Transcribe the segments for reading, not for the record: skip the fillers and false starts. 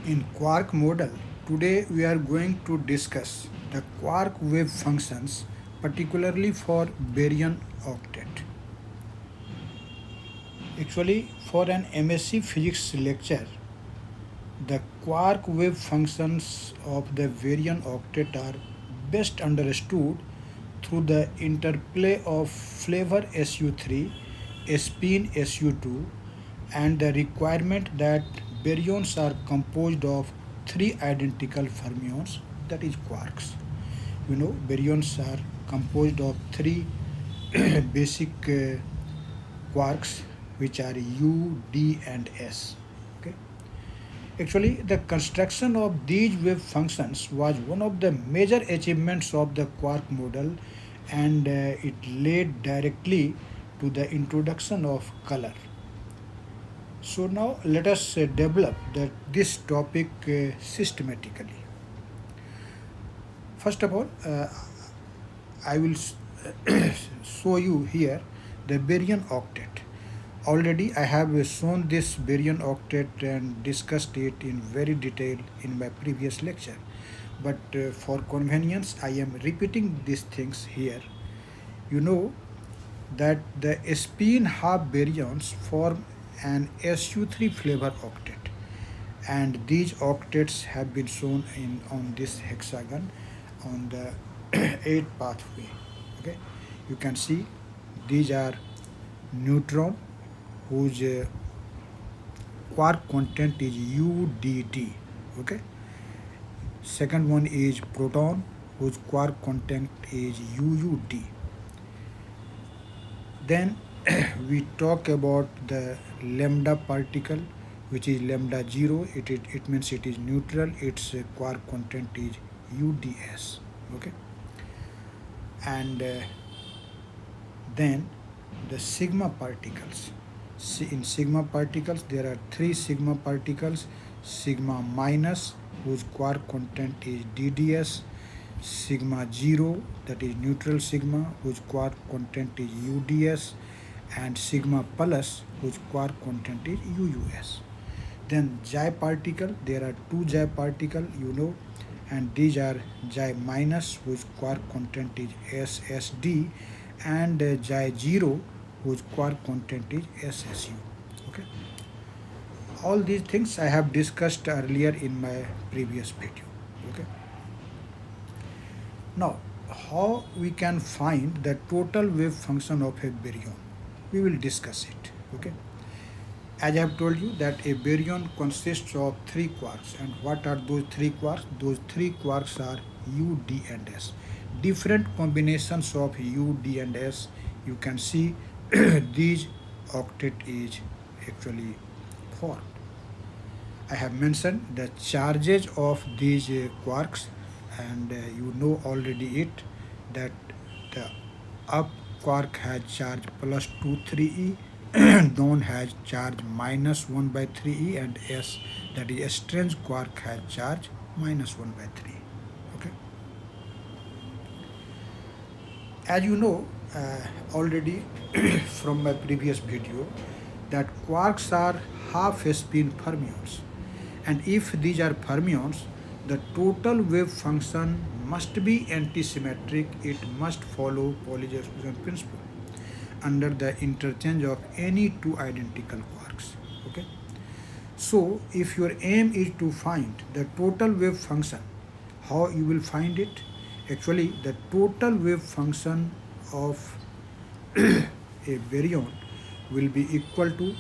In Quark model, today we are going to discuss the quark wave functions, particularly for Baryon Octet. Actually, for an M.Sc physics lecture, the quark wave functions of the Baryon Octet are best understood through the interplay of flavor SU3, spin SU2, and the requirement that baryons are composed of three identical fermions, that is quarks. Baryons are composed of three basic quarks, which are U, D, and S. Okay. Actually, the construction of these wave functions was one of the major achievements of the quark model, and it led directly to the introduction of color. So now let us develop this topic systematically. First of all, I will show you here the Baryon octet. Already I have shown this Baryon octet and discussed it in very detail in my previous lecture. But for convenience, I am repeating these things here. You know that the spin half baryons form an SU3 flavor octet, and these octets have been shown on this hexagon on the 8 pathway. Okay, you can see these are neutron whose quark content is UDT. Okay, second one is proton whose quark content is UUD. Then we talk about the lambda particle, which is lambda 0. It means it is neutral. Its quark content is UDS. Okay, and then the sigma particles. In sigma particles, there are three sigma particles: sigma minus, whose quark content is DDS; sigma 0, that is neutral sigma, whose quark content is UDS; and sigma plus, whose quark content is UUS. Then J particle, there are two J particle, and these are J minus, whose quark content is SSD, and J 0, whose quark content is SSU. Okay. All these things I have discussed earlier in my previous video. Okay. Now, how we can find the total wave function of a baryon? We will discuss it. Okay. As I have told you that a baryon consists of three quarks, and what are those three quarks? Those three quarks are U, D, and S. Different combinations of U, D, and S. You can see these octet is actually formed. I have mentioned the charges of these quarks, and you know already it that the up quark has charge plus 2 3e, down has charge minus 1 by 3e, and S, that is a strange quark, has charge minus 1 by 3. Okay. As you know already from my previous video, that quarks are half spin fermions, and if these are fermions, the total wave function must be antisymmetric. It must follow Pauli's exclusion principle under the interchange of any two identical quarks. Okay. So if your aim is to find the total wave function, how you will find it? Actually, the total wave function of a baryon will be equal to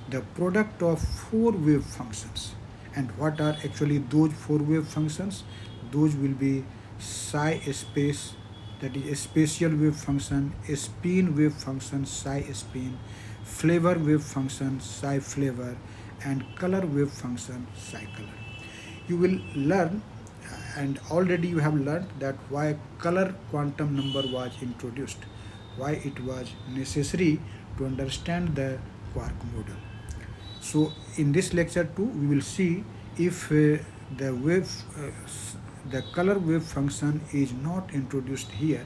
the product of four wave functions. And what are actually those four wave functions? Those will be psi space, that is a spatial wave function, a spin wave function psi spin, flavor wave function psi flavor, and color wave function psi color. You will learn, and already you have learned, that why color quantum number was introduced, why it was necessary to understand the quark model. So in this lecture too, we will see if the wave, the color wave function is not introduced here,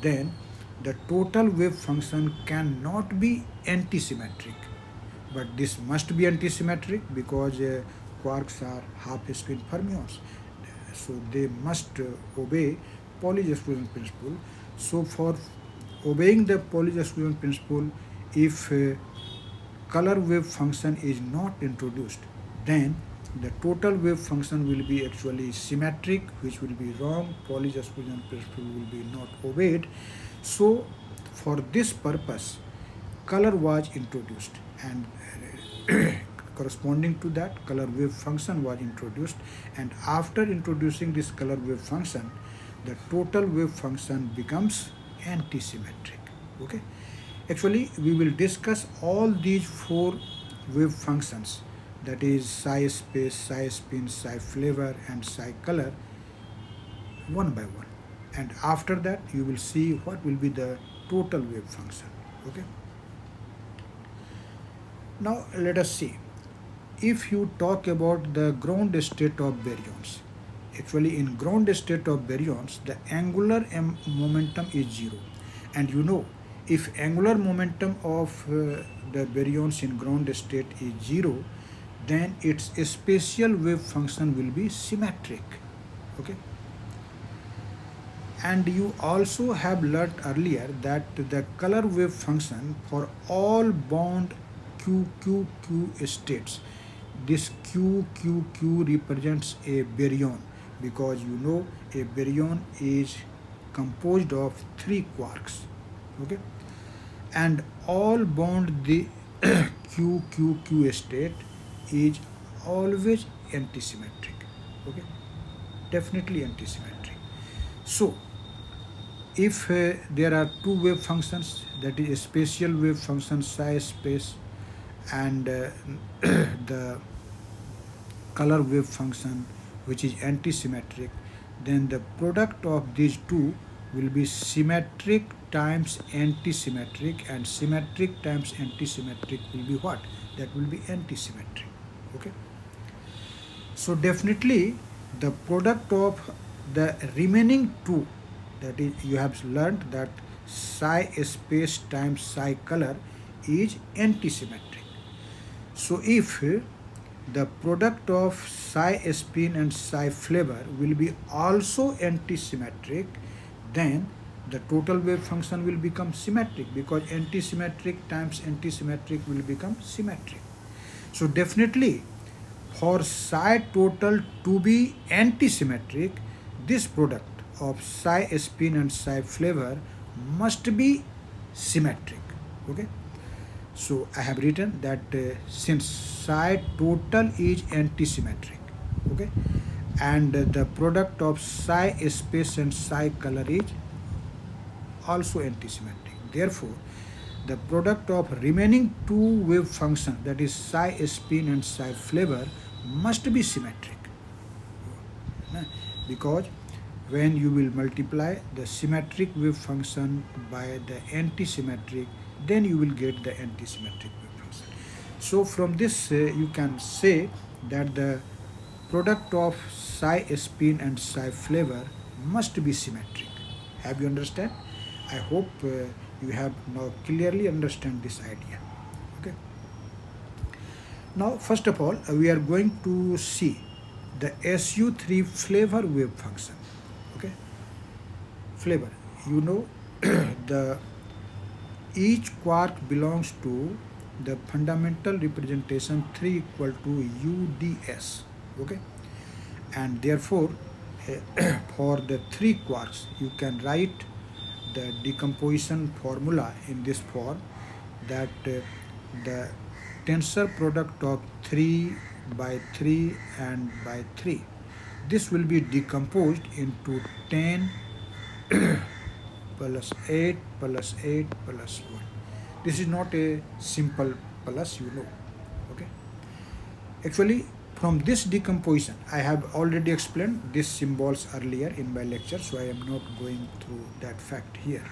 then the total wave function cannot be antisymmetric. But this must be antisymmetric because quarks are half-spin fermions, so they must obey Pauli's exclusion principle. So for obeying the Pauli's exclusion principle, if color wave function is not introduced, then the total wave function will be actually symmetric, which will be wrong. Pauli's exclusion principle will be not obeyed. So for this purpose, color was introduced, and corresponding to that, color wave function was introduced, and after introducing this color wave function, the total wave function becomes antisymmetric. Okay, actually we will discuss all these four wave functions, that is psi space, psi spin, psi flavor and psi color, one by one, and after that you will see what will be the total wave function. Okay, now let us see. If you talk about the ground state of baryons, actually in ground state of baryons, the angular momentum is zero, and you know, if angular momentum of the baryons in ground state is zero, then its spatial wave function will be symmetric. Okay, and you also have learnt earlier that the color wave function for all bound QQQ states, this QQQ represents a baryon, because you know a baryon is composed of three quarks. Okay, and all bound the QQQ state is always antisymmetric. Okay, definitely antisymmetric. So if there are two wave functions, that is a spatial wave function psi space and the color wave function which is antisymmetric, then the product of these two will be symmetric times antisymmetric, and symmetric times antisymmetric will be what? That will be antisymmetric. Okay, so definitely the product of the remaining two, that is you have learned that psi space times psi color is antisymmetric. So if the product of psi spin and psi flavor will be also antisymmetric, then the total wave function will become symmetric, because antisymmetric times antisymmetric will become symmetric. So definitely for psi total to be antisymmetric, this product of psi spin and psi flavor must be symmetric. Okay, so I have written that since psi total is antisymmetric, okay, and the product of psi space and psi color is also antisymmetric, therefore the product of remaining two wave functions, that is psi spin and psi flavor, must be symmetric, because when you will multiply the symmetric wave function by the antisymmetric, then you will get the antisymmetric wave function. So from this you can say that the product of psi spin and psi flavor must be symmetric. Have you understand? I hope you have now clearly understand this idea. Okay, now first of all we are going to see the SU3 flavor wave function. Okay, flavor, you know, the each quark belongs to the fundamental representation 3 equal to UDS. Okay, and therefore for the three quarks you can write the decomposition formula in this form, that the tensor product of 3 by 3 and by 3, this will be decomposed into 10 plus 8 plus 8 plus 1. This is not a simple plus, you know. Okay, actually from this decomposition I have already explained these symbols earlier in my lecture, so I am not going through that fact here.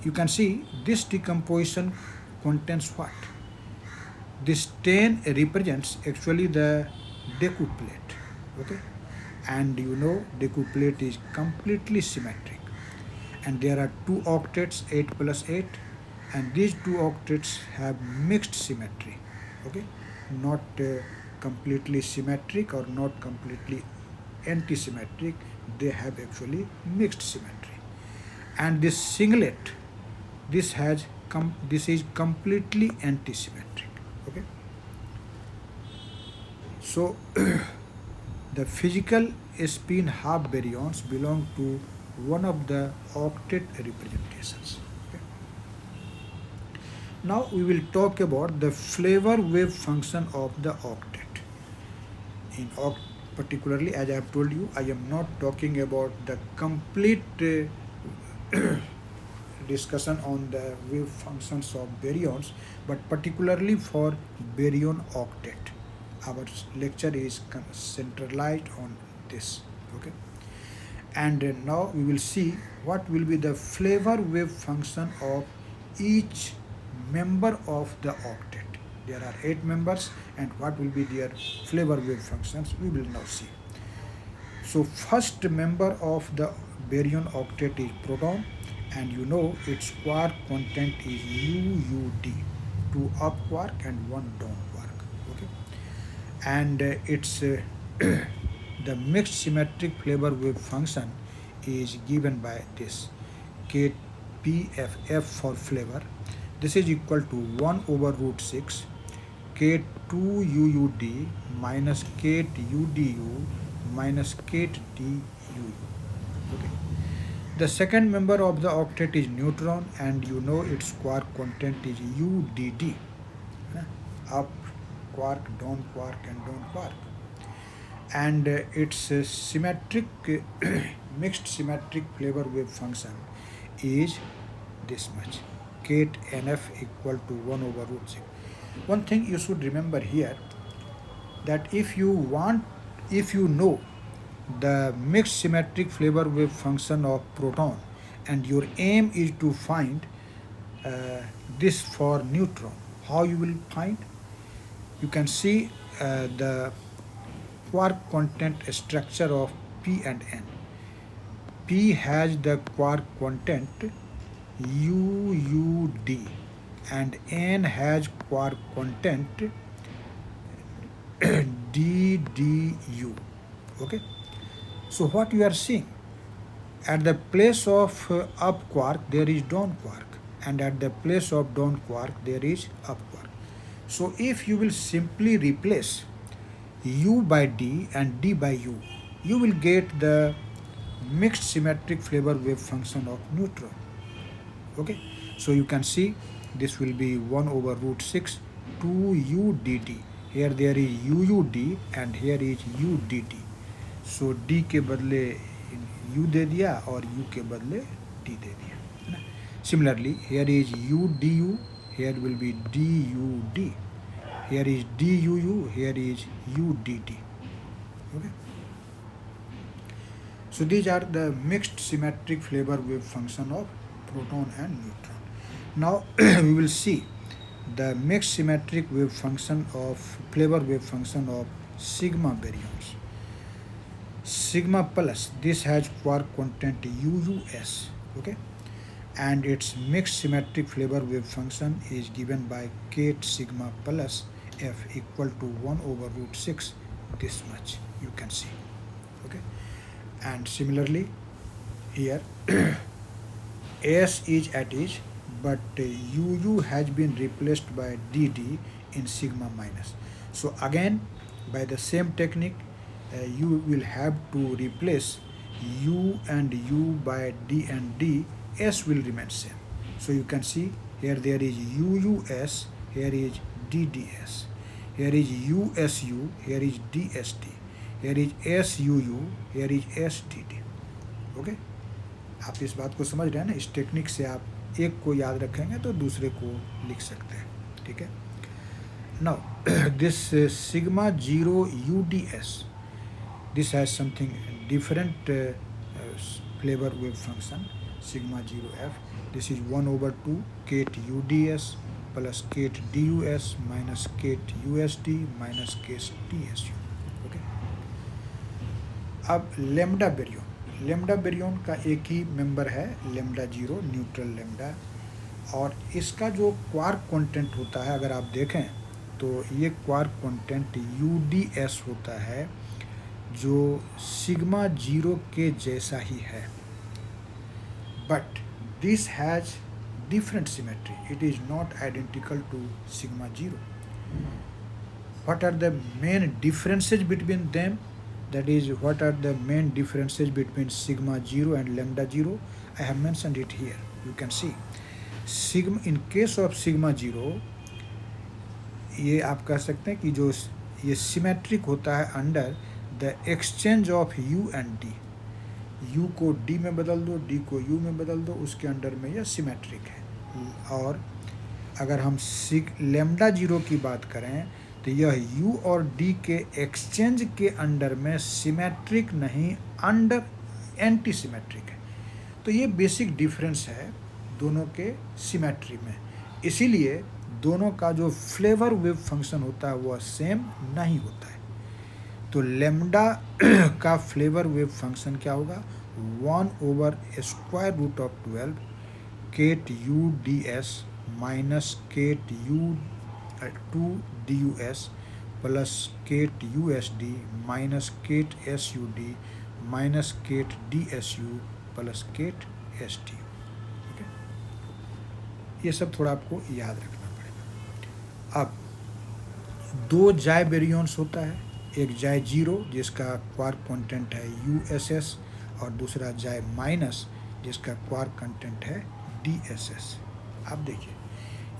You can see this decomposition contains what? This 10 represents actually the decuplet. Okay, and you know decuplet is completely symmetric, and there are two octets 8 plus 8, and these two octets have mixed symmetry. Okay, not completely symmetric or not completely antisymmetric. They have actually mixed symmetry. And this singlet, this is completely antisymmetric. Okay. So the physical spin half baryons belong to one of the octet representations. Okay. Now we will talk about the flavor wave function of the octet. In particularly, as I have told you, I am not talking about the complete discussion on the wave functions of baryons, but particularly for baryon octet. Our lecture is centralized on this. Okay. And now we will see what will be the flavor wave function of each member of the octet. There are 8 members, and what will be their flavor wave functions we will now see. So first member of the baryon octet is proton, and you know its quark content is UUD, 2 up quark and 1 down quark. Okay. And its the mixed symmetric flavor wave function is given by this KPFF for flavor. This is equal to 1 over root 6 K2UUD minus KTUDU minus KTDUU. Okay. The second member of the octet is neutron, and you know its quark content is UDD, up quark, down quark, and down quark. And its symmetric mixed symmetric flavor wave function is this much, Ket NF equal to 1 over root 6. One thing you should remember here, that if you know the mixed symmetric flavor wave function of proton, and your aim is to find this for neutron, how you will find? You can see the quark content structure of P and N. P has the quark content UUD, and N has quark content DDU. Okay. So what you are seeing, at the place of up quark there is down quark, and at the place of down quark there is up quark. So if you will simply replace U by D and D by U, you will get the mixed symmetric flavor wave function of neutron. Okay. So you can see this will be 1 over root 6 2UDD. Here there is UUD and here is UDD. So D के बदले U दे दिया और U के बदले D दे दिया. Similarly, here is UDU, here will be DUD. Here is DUU, here is UDD. Okay. So these are the mixed symmetric flavor wave function of proton and neutron. Now we will see the mixed symmetric wave function of flavor wave function of sigma baryons. Sigma plus, this has quark content UUS. Okay. And its mixed symmetric flavor wave function is given by Ket sigma plus F equal to 1 over root 6, this much you can see. Okay. And similarly here S is at is, but UU has been replaced by DD in sigma minus. So again, by the same technique, you will have to replace U and U by D and D. S will remain same. So you can see here there is UUS, here is DDS, here is USU, here is DSD, here is SUU, here is SDD. Okay. आप इस बात को समझ रहे हैं ना? इस technique से आप एक को याद रखेंगे तो दूसरे को लिख सकते हैं. ठीक है. Now this sigma 0 UDS, this has something different flavor wave function, sigma 0F. This is 1 over 2 Ket UDS plus Ket DUS minus Ket USD minus Ket DSU. Okay. अब लेमडा बेरियन, लेमडा बेरियन का एक ही member है, lambda 0, neutral lambda, और इसका जो quark content होता है अगर आप देखें तो ये क्वार्क कांस्टेंट UDS होता है जो सिग्मा 0 के जैसा ही है, but this has different symmetry. It is not identical to sigma 0. What are the main differences between them? That is, what are the main differences between sigma 0 and lambda 0? I have mentioned it here. You can see. Sigma, in case of sigma 0, ये आप कह सकते हैं कि जो ये symmetric होता है under the exchange of u and d. u को d में बदल दो, d को u में बदल दो, उसके अंडर में यह सिमेट्रिक है. और अगर हम लैम्डा 0 की बात करें तो यह u और d के एक्सचेंज के अंडर में सिमेट्रिक नहीं, अंडर एंटीसिमेट्रिक है. तो ये बेसिक डिफरेंस है दोनों के सिमेट्री में. इसीलिए दोनों का जो फ्लेवर वेव फंक्शन होता है वह सेम नहीं होता है. तो लैम्डा का फ्लेवर वेव फंक्शन क्या होगा? 1/√12 ket u ds minus ket u 2 dus plus ket usd minus ket sud minus ket dsu plus ket sdu. ठीक है, ये सब थोड़ा आपको याद रखना पड़ेगा. अब दो जाय बेरियंस होता है, एक जाय 0 जिसका क्वार्क कंटेंट है USS और दूसरा जाय माइनस जिसका क्वार्क कंटेंट है DSS. आप देखिए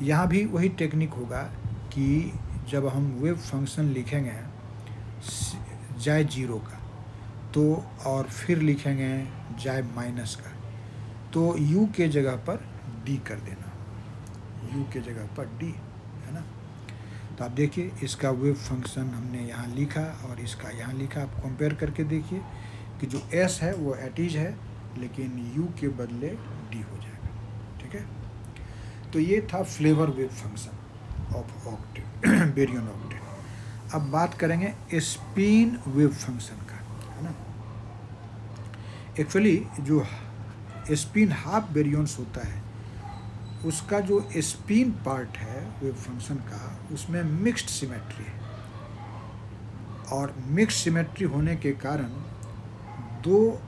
यहाँ भी वही टेक्निक होगा कि जब हम वेव फंक्शन लिखेंगे जाय 0 का तो और फिर लिखेंगे जाय माइनस का, तो u के जगह पर d कर देना, u के जगह पर d है ना. तो आप देखिए इसका वेव फंक्शन हमने यहाँ लिखा और इसका यहाँ लिखा. आप कंपेयर करके देखिए कि जो s है वो एटीज है लेकिन u के बदले d हो जाएगा. ठीक है, तो ये था flavour wave function of octet, baryon octet. अब बात करेंगे स्पिन वेव फंक्शन का, है ना. एक्चुअली जो स्पिन हाफ बेरियंस होता है उसका जो स्पिन पार्ट है वेव फंक्शन का उसमें मिक्स्ड सिमेट्री है, और मिक्स्ड सिमेट्री होने के कारण दो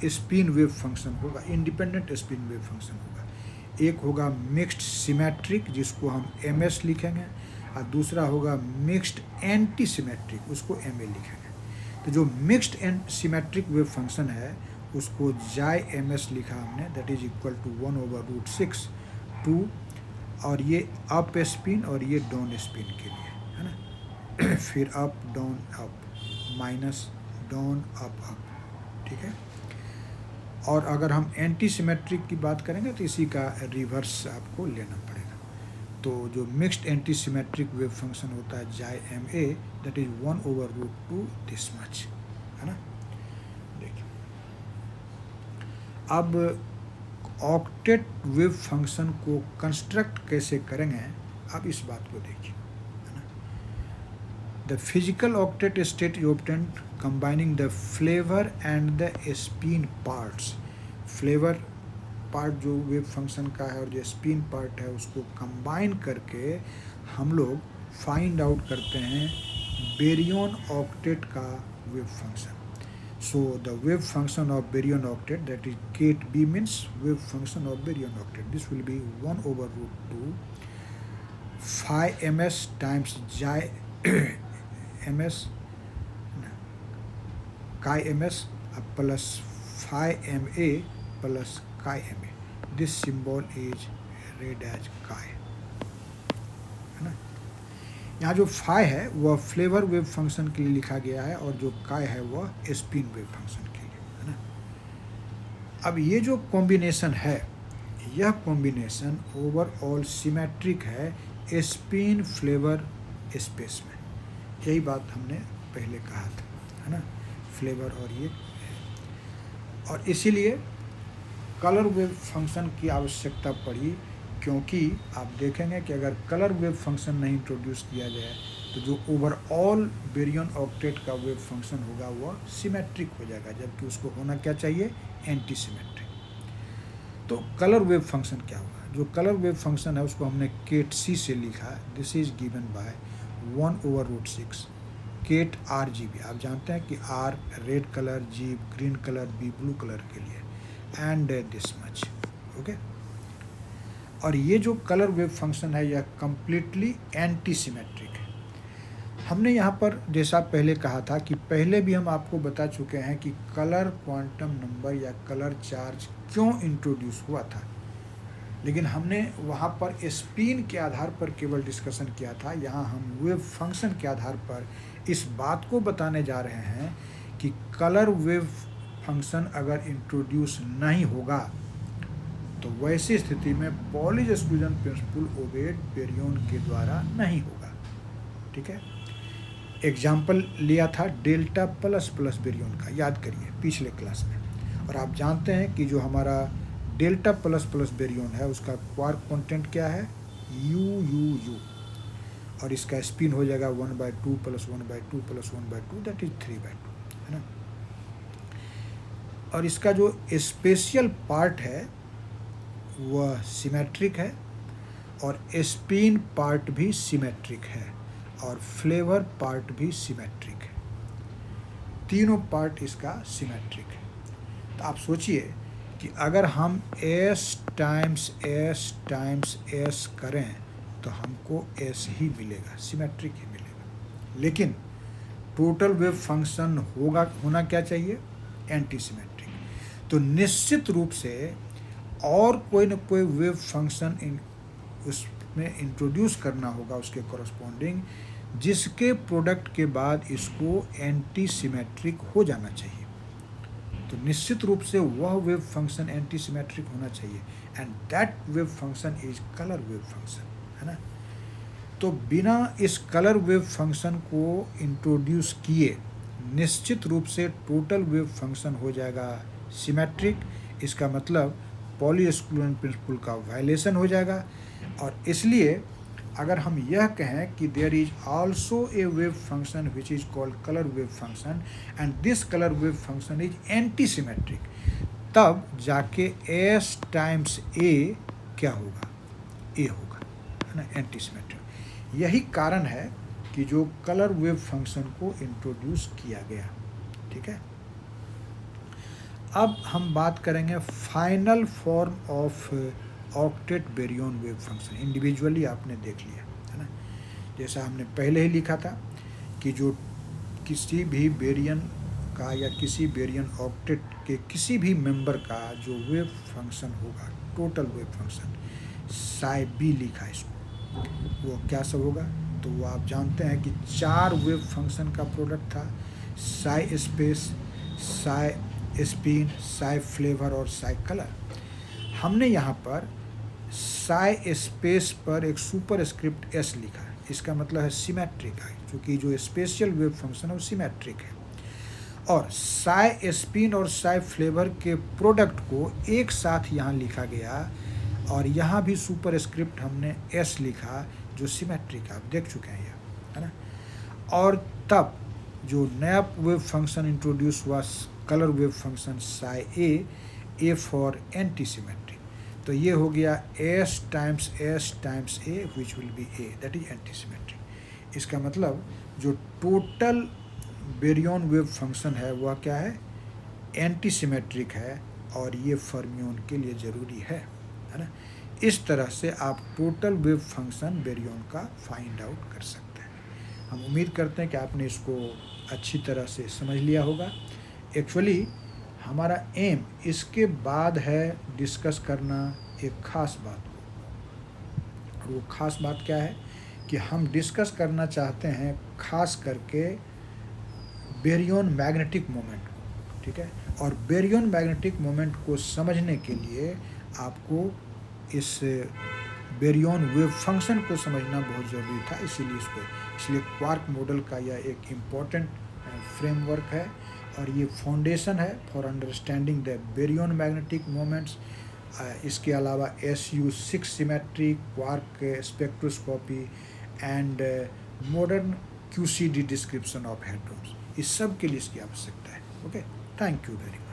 स्पिन वेव फंक्शन होगा, इंडिपेंडेंट स्पिन वेव फंक्शन होगा. एक होगा मिक्स्ड सिमेट्रिक जिसको हम MS लिखेंगे और दूसरा होगा मिक्स्ड एंटी सिमेट्रिक, उसको MA लिखेंगे. तो जो mixed and symmetric wave function है उसको जाय MS लिखा हमने, दैट इज इक्वल टू 1/√6 2, और ये अप स्पिन और ये डाउन स्पिन के लिए, है ना. फिर up down up minus down up up. ठीक है, और अगर हम एंटी सिमेट्रिक की बात करेंगे तो इसी का रिवर्स आपको लेना पड़ेगा. तो जो mixed anti symmetric wave function होता है जाय MA, that is 1/√2 this much, है ना. देखिए अब ऑक्टेट वेव फंक्शन को कंस्ट्रक्ट कैसे करेंगे, आप इस बात को देखिए, है ना. The physical octet state is obtained combining the flavor and the spin parts. Flavour part जो वेव फंक्शन का है और जो स्पिन पार्ट है उसको कंबाइन करके हम लोग फाइंड आउट करते हैं बेरियन ऑक्टेट का wave function. So the wave function of baryon octet, that is ket B means wave function of baryon octet, this will be 1/√2 phi MS times chi MS chi MS plus phi MA plus chi MA. This symbol is read as chi, है ना. यहाँ जो phi है वह flavour wave function के लिए लिखा गया है और जो chi है वह स्पिन वेव फंक्शन के लिए, है ना. अब ये जो कॉम्बिनेशन है यह कॉम्बिनेशन ओवरऑल सिमेट्रिक है स्पिन फ्लेवर स्पेस में. यही बात हमने पहले कहा था, है ना, फ्लेवर और ये. और इसीलिए कलर वेव फंक्शन की आवश्यकता पड़ी, क्योंकि आप देखेंगे कि अगर कलर वेव फंक्शन नहीं इंट्रोड्यूस किया जाए तो जो ओवरऑल बेरियन ऑक्टेट का वेव फंक्शन होगा वह सिमेट्रिक हो जाएगा, जबकि उसको होना क्या चाहिए, एंटी सिमेट्रिक. तो कलर वेव फंक्शन क्या होगा, जो कलर वेव फंक्शन है उसको हमने केट सी से लिखा, this is given by 1/√6 ket R G B. आप जानते हैं कि R red colour, G green colour, B blue colour के लिए, एंड दिस मच, ओके। और ये जो कलर वेव फंक्शन है यह कंप्लीटली एंटी सिमेट्रिक है। हमने यहाँ पर जैसा पहले कहा था कि पहले भी हम आपको बता चुके हैं कि कलर क्वांटम नंबर या कलर चार्ज क्यों इंट्रोड्यूस हुआ था, लेकिन हमने वहाँ पर स्पिन के आधार पर केवल डिस्कशन किया था। यहाँ हम वेव फंक्शन के आधार पर इस बात को बताने जा रहे हैं कि कलर वेव फंक्शन अगर इंट्रोड्यूस नहीं होगा तो वैसी स्थिति में Pauli's exclusion principle obeyed baryon के द्वारा नहीं होगा, ठीक है। एग्जाम्पल लिया था डेल्टा प्लस प्लस बेरियन का, याद करिए पिछले क्लास में। और आप जानते हैं कि जो हमारा डेल्टा प्लस प्लस बेरियन है उसका क्वार्क कंटेंट क्या है, यू, और इसका स्पिन हो जाएगा 1/2 + 1/2 + 1/2 दैट इज 3/2, है ना। और इसका जो स्पेशल पार्ट है वह सिमेट्रिक है, और स्पिन पार्ट भी सिमेट्रिक है, और फ्लेवर पार्ट भी सिमेट्रिक है। तीनों पार्ट इसका सिमेट्रिक है। तो आप सोचिए कि अगर हम s टाइम्स s करें तो हमको s ही मिलेगा, सिमेट्रिक ही मिलेगा। लेकिन टोटल वेव फंक्शन होना क्या चाहिए, एंटी सिमेट्रिक। तो निश्चित रूप से और कोई न कोई वेव फंक्शन उसमें इंट्रोड्यूस करना होगा उसके कॉरस्पॉन्डिंग, जिसके प्रोडक्ट के बाद इसको एंटी सिमेट्रिक हो जाना चाहिए। तो निश्चित रूप से वह वेव फंक्शन एंटी सिमेट्रिक होना चाहिए, and that wave function is colour wave function, है ना। तो बिना इस कलर वेव फंक्शन को इंट्रोड्यूस किए निश्चित रूप से टोटल वेव फंक्शन हो जाएगा सिमेट्रिक। इसका मतलब पॉली एक्सक्लूजन प्रिंसिपल का वायलेशन हो जाएगा। और इसलिए अगर हम यह कहें कि there is also a wave function which is called colour wave function and this colour wave function is anti symmetric, तब जाके s टाइम्स a क्या होगा, a होगा, है ना, एंटी सिमेट्रिक। यही कारण है कि जो कलर वेव फंक्शन को इंट्रोड्यूस किया गया, ठीक है। अब हम बात करेंगे final form of octet baryon wave function. Individually आपने देख लिया, है ना। जैसा हमने पहले ही लिखा था कि जो किसी भी बेरियन का या किसी बेरियन ऑक्टेट के किसी भी मेंबर का जो वेव फंक्शन होगा, total wave function psi B लिखा इसको, वो क्या सब होगा, तो वो आप जानते हैं कि 4 वेव फंक्शन का प्रोडक्ट था, Sai space, Sai spin, Sai flavour और साई कलर। हमने यहाँ पर साई स्पेस पर एक सुपर स्क्रिप्ट एस लिखा है, इसका मतलब है सिमेट्रिक है, क्योंकि जो स्पेशल वेव फंक्शन है वो सिमेट्रिक है। और साई स्पिन और साई फ्लेवर के प्रोडक्ट को एक साथ यहाँ लिखा गया, और यहाँ भी सुपर स्क्रिप्ट हमने एस लिखा जो सिमेट्रिक आप देख चुके हैं, है ना। और तब जो नया वेव फंक्शन इंट्रोड्यूस हुआ colour wave function Sai A for anti symmetric. तो ये हो गया s times a which will be a, that is anti symmetric. इसका मतलब जो टोटल बेरियन वेव फंक्शन है वह क्या है, एंटी सिमेट्रिक है, और ये फर्मियन के लिए ज़रूरी है ना। इस तरह से आप टोटल वेव फंक्शन बेरियन का फाइंड आउट कर सकते हैं। हम उम्मीद करते हैं कि आपने इसको अच्छी तरह से समझ लिया होगा। एक्चुअली हमारा एम इसके बाद है डिस्कस करना एक ख़ास बात को, और वो ख़ास बात क्या है कि हम डिस्कस करना चाहते हैं ख़ास करके बेरियन मैग्नेटिक मोमेंट को, ठीक है। और बेरियन मैग्नेटिक मोमेंट को समझने के लिए आपको इस बेरियन वेव फंक्शन को समझना बहुत ज़रूरी था, इसलिए क्वार्क मॉडल का यह एक इम्पॉर्टेंट फ्रेमवर्क है, और ये फाउंडेशन है for understanding the baryon magnetic moments. इसके अलावा SU6 symmetry, quark spectroscopy and modern QCD description of hadrons, इस सब के लिए इसकी आवश्यकता है। Okay, thank you very much.